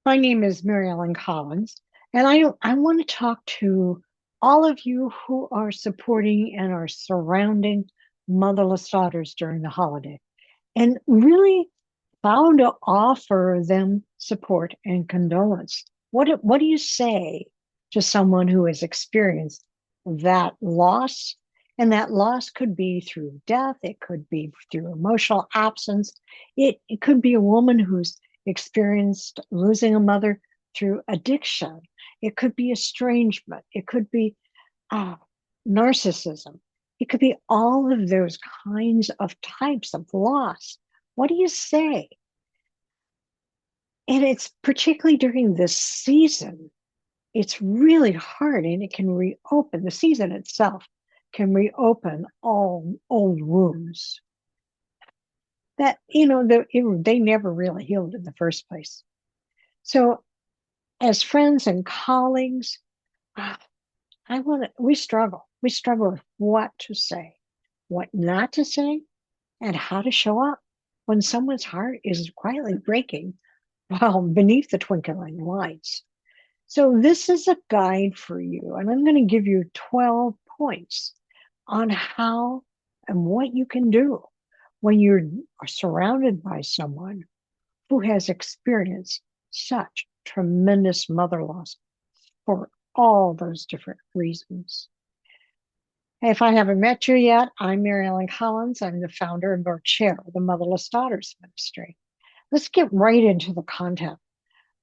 My name is Mary Ellen Collins, and I want to talk to all of you who are supporting and are surrounding motherless daughters during the holiday, and really how to offer them support and condolence. What do you say to someone who has experienced that loss? And that loss could be through death, it could be through emotional absence, it could be a woman who's experienced losing a mother through addiction, it could be estrangement, it could be uh, narcissism, it could be all of those kinds of types of loss. What do you say? And it's particularly during this season, it's really hard and it can reopen, the season itself can reopen all old wounds that, they never really healed in the first place. So, as friends and colleagues, ah, we struggle with what to say, what not to say, and how to show up when someone's heart is quietly breaking while beneath the twinkling lights. So, this is a guide for you, and I'm going to give you 12 points on how and what you can do when you are surrounded by someone who has experienced such tremendous mother loss for all those different reasons. If I haven't met you yet, I'm Mary Ellen Collins. I'm the founder and board chair of the Motherless Daughters Ministry. Let's get right into the content.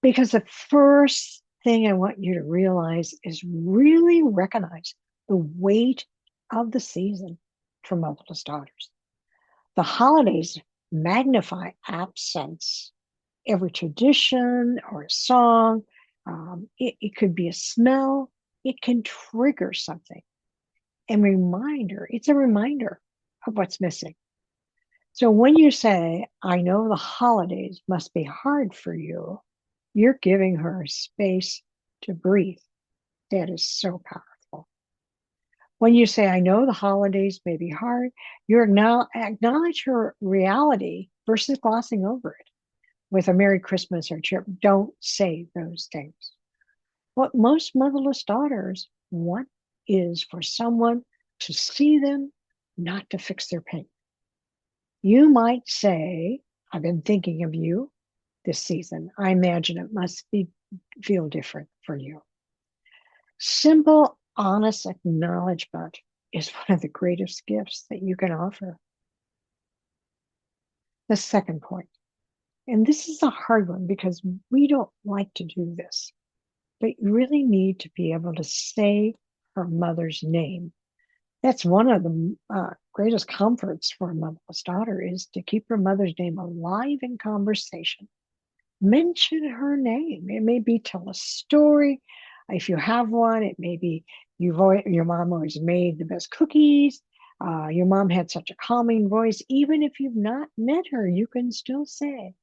Because the first thing I want you to realize is really recognize the weight of the season for motherless daughters. The holidays magnify absence. Every tradition or a song, it could be a smell, it can trigger something. It's a reminder of what's missing. So when you say, I know the holidays must be hard for you, you're giving her space to breathe. That is so powerful. When you say, I know the holidays may be hard, you're now acknowledge her reality versus glossing over it with a Merry Christmas or chirp. Don't say those things. What most motherless daughters want is for someone to see them, not to fix their pain. You might say, I've been thinking of you this season. I imagine it must feel different for you. Simple, honest acknowledgement is one of the greatest gifts that you can offer. The second point, and this is a hard one because we don't like to do this, but you really need to be able to say her mother's name. That's one of the greatest comforts for a motherless daughter is to keep her mother's name alive in conversation. Mention her name. It may be tell a story. If you have one, it may be your mom always made the best cookies. Your mom had such a calming voice. Even if you've not met her, you can still say,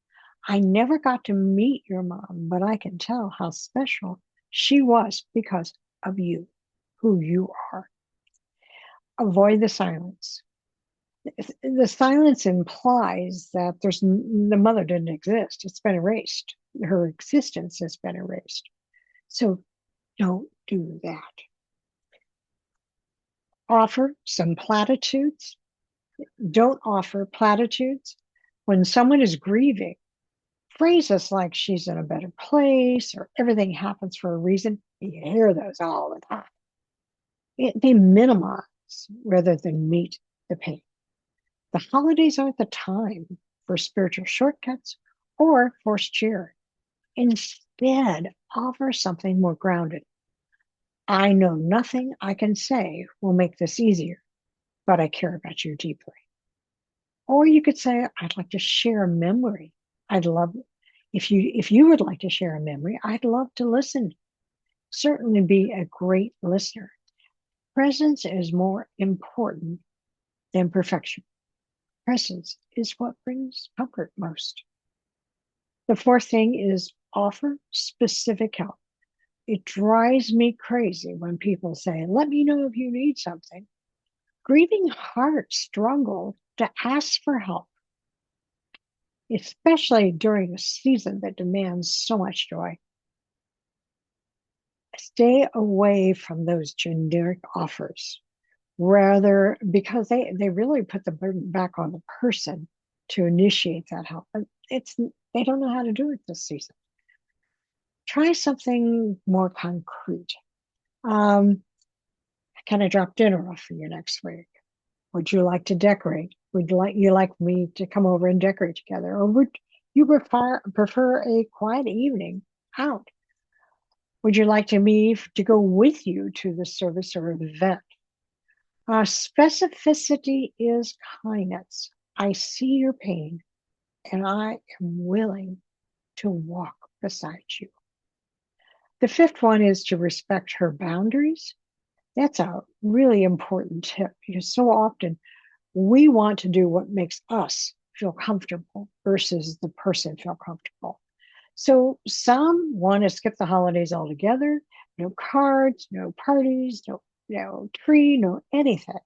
I never got to meet your mom, but I can tell how special she was because of you, who you are. Avoid the silence. The silence implies that the mother didn't exist. It's been erased. Her existence has been erased. So don't do that. Offer some platitudes. Don't offer platitudes. When someone is grieving, phrases like she's in a better place or everything happens for a reason. You hear those all the time. They minimize rather than meet the pain. The holidays aren't the time for spiritual shortcuts or forced cheer. Instead, offer something more grounded. I know nothing I can say will make this easier, but I care about you deeply. Or you could say, I'd like to share a memory. I'd love if you would like to share a memory, I'd love to listen. Certainly be a great listener. Presence is more important than perfection. Presence is what brings comfort most. The fourth thing is offer specific help. It drives me crazy when people say, let me know if you need something. Grieving hearts struggle to ask for help. especially during a season that demands so much joy. Stay away from those generic offers, rather, because they really put the burden back on the person to initiate that help. It's they don't know how to do it this season. Try something more concrete. Can I drop dinner off for you next week? Would you like to decorate? Would you like me to come over and decorate together? Or would you prefer a quiet evening out? Would you like me to go with you to the service or event? Specificity is kindness. I see your pain and I am willing to walk beside you. The fifth one is to respect her boundaries. That's a really important tip because so often we want to do what makes us feel comfortable versus the person feel comfortable. So some want to skip the holidays altogether. No cards, no parties, no tree, no anything.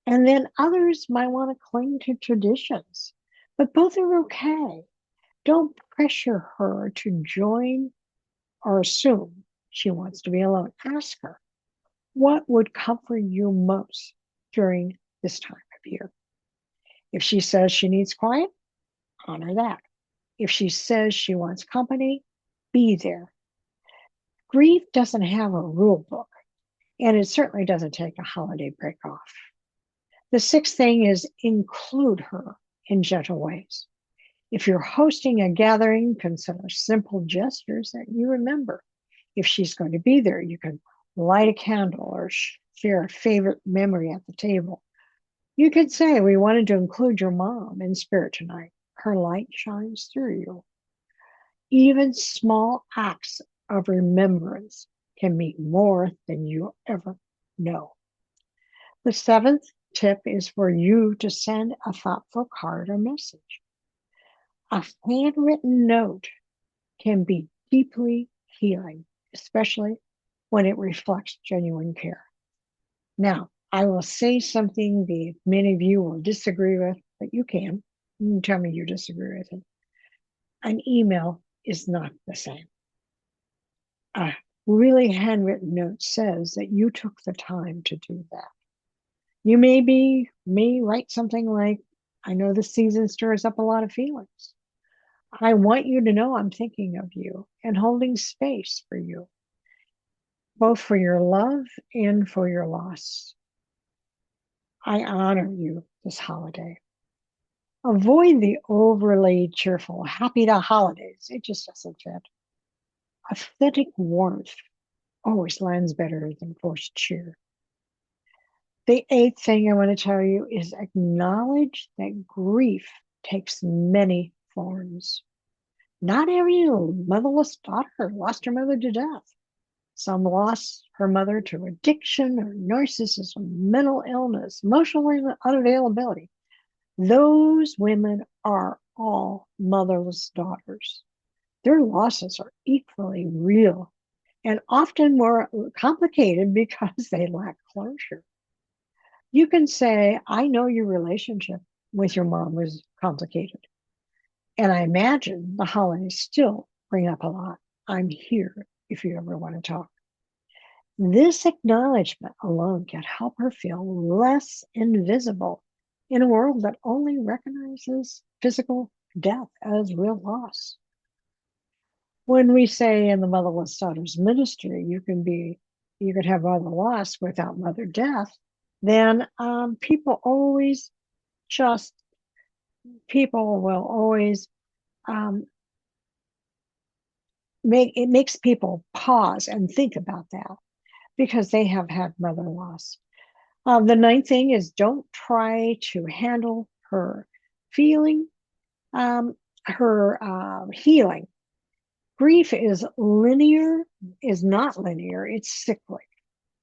And then others might want to cling to traditions, but both are okay. Don't pressure her to join or assume she wants to be alone. Ask her, what would comfort you most during this time of year? If she says she needs quiet, honor that. If she says she wants company, be there. Grief doesn't have a rule book, and it certainly doesn't take a holiday break off. The sixth thing is include her in gentle ways. If you're hosting a gathering, consider simple gestures that you remember. If she's going to be there, you can light a candle or share a favorite memory at the table. You could say, we wanted to include your mom in spirit tonight. Her light shines through you. Even small acts of remembrance can mean more than you ever know. The seventh tip is for you to send a thoughtful card or message. A handwritten note can be deeply healing, especially when it reflects genuine care. Now, I will say something that many of you will disagree with, but you can. You can tell me you disagree with it. An email is not the same. A really handwritten note says that you took the time to do that. You may write something like, I know the season stirs up a lot of feelings. I want you to know I'm thinking of you and holding space for you, both for your love and for your loss. I honor you this holiday. Avoid the overly cheerful, happy to holidays. It just doesn't fit. Authentic warmth always lands better than forced cheer. The eighth thing I want to tell you is acknowledge that grief takes many forms. Not every motherless daughter lost her mother to death. Some lost her mother to addiction or narcissism, mental illness, emotional unavailability. Those women are all motherless daughters. Their losses are equally real and often more complicated because they lack closure. You can say, I know your relationship with your mom was complicated. And I imagine the holidays still bring up a lot. I'm here if you ever want to talk. This acknowledgement alone can help her feel less invisible in a world that only recognizes physical death as real loss. When we say in the Motherless Daughters Ministry, you could have mother loss without mother death, then just, people will always um, it makes people pause and think about that because they have had mother loss. The ninth thing is don't try to handle her feeling, her healing. Grief is not linear, it's cyclic.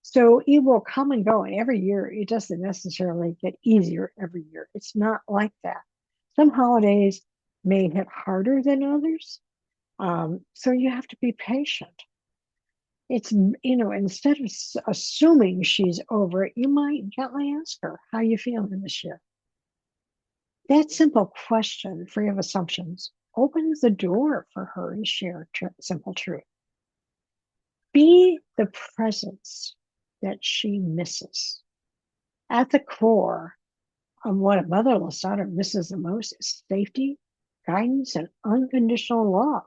So it will come and go, and every year it doesn't necessarily get easier every year. It's not like that. Some holidays may hit harder than others. So you have to be patient. It's, instead of assuming she's over it, you might gently ask her, how you feeling this year? That simple question, free of assumptions, opens the door for her to share simple truth. Be the presence that she misses. At the core of what a motherless daughter misses the most is safety, guidance, and unconditional love.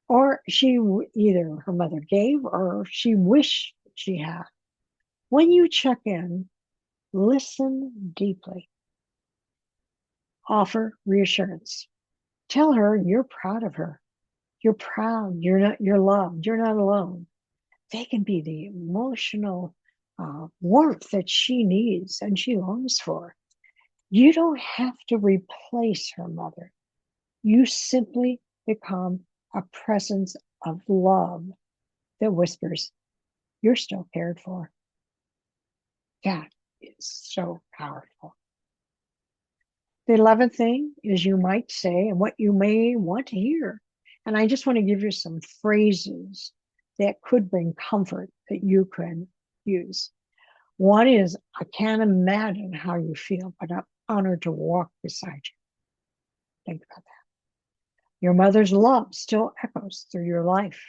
Or either her mother gave or she wished she had. When you check in, listen deeply, offer reassurance. Tell her you're proud of her. You're proud. You're loved. You're not alone. They can be the emotional warmth that she needs and she longs for. You don't have to replace her mother. You simply become a presence of love that whispers, you're still cared for. That is so powerful. The 11th thing is you might say and what you may want to hear. And I just want to give you some phrases that could bring comfort that you can use. One is, I can't imagine how you feel, but I'm honored to walk beside you. Think about that. Your mother's love still echoes through your life.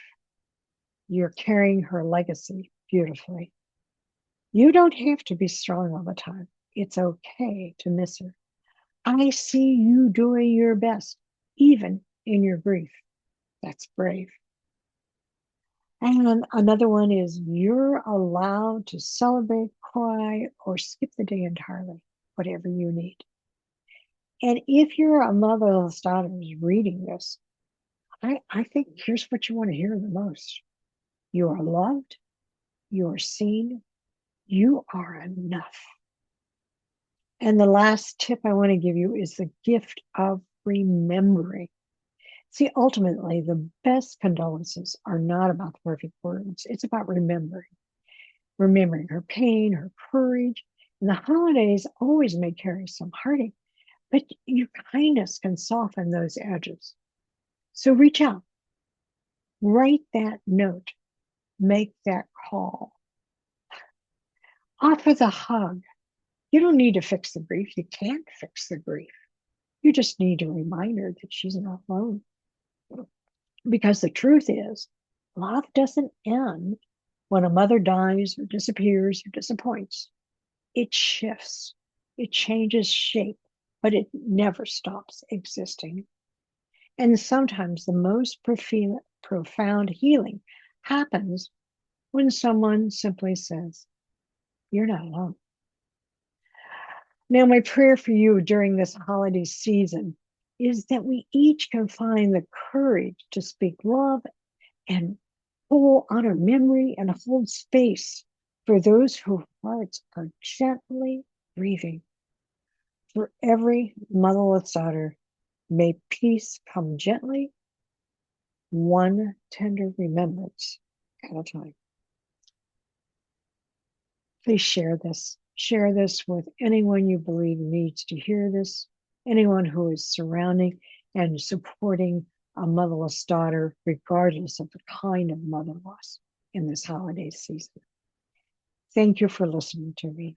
You're carrying her legacy beautifully. You don't have to be strong all the time. It's okay to miss her. I see you doing your best, even in your grief. That's brave. And another one is you're allowed to celebrate, cry, or skip the day entirely, whatever you need. And if you're a motherless daughter who's reading this, I think here's what you want to hear the most. You are loved, you are seen, you are enough. And the last tip I want to give you is the gift of remembering. See, ultimately, the best condolences are not about the perfect words. It's about remembering her pain, her courage. And the holidays always may carry some heartache, but your kindness can soften those edges. So reach out, write that note, make that call, offer the hug. You don't need to fix the grief. You can't fix the grief. You just need a reminder that she's not alone. Because the truth is, love doesn't end when a mother dies or disappears or disappoints. It shifts, it changes shape, but it never stops existing. And sometimes the most profound healing happens when someone simply says, you're not alone. Now, my prayer for you during this holiday season is that we each can find the courage to speak love and honor memory and hold space for those whose hearts are gently grieving. For every motherless daughter, may peace come gently, one tender remembrance at a time. Please share this. Share this with anyone you believe needs to hear this, anyone who is surrounding and supporting a motherless daughter, regardless of the kind of mother loss in this holiday season. Thank you for listening to me.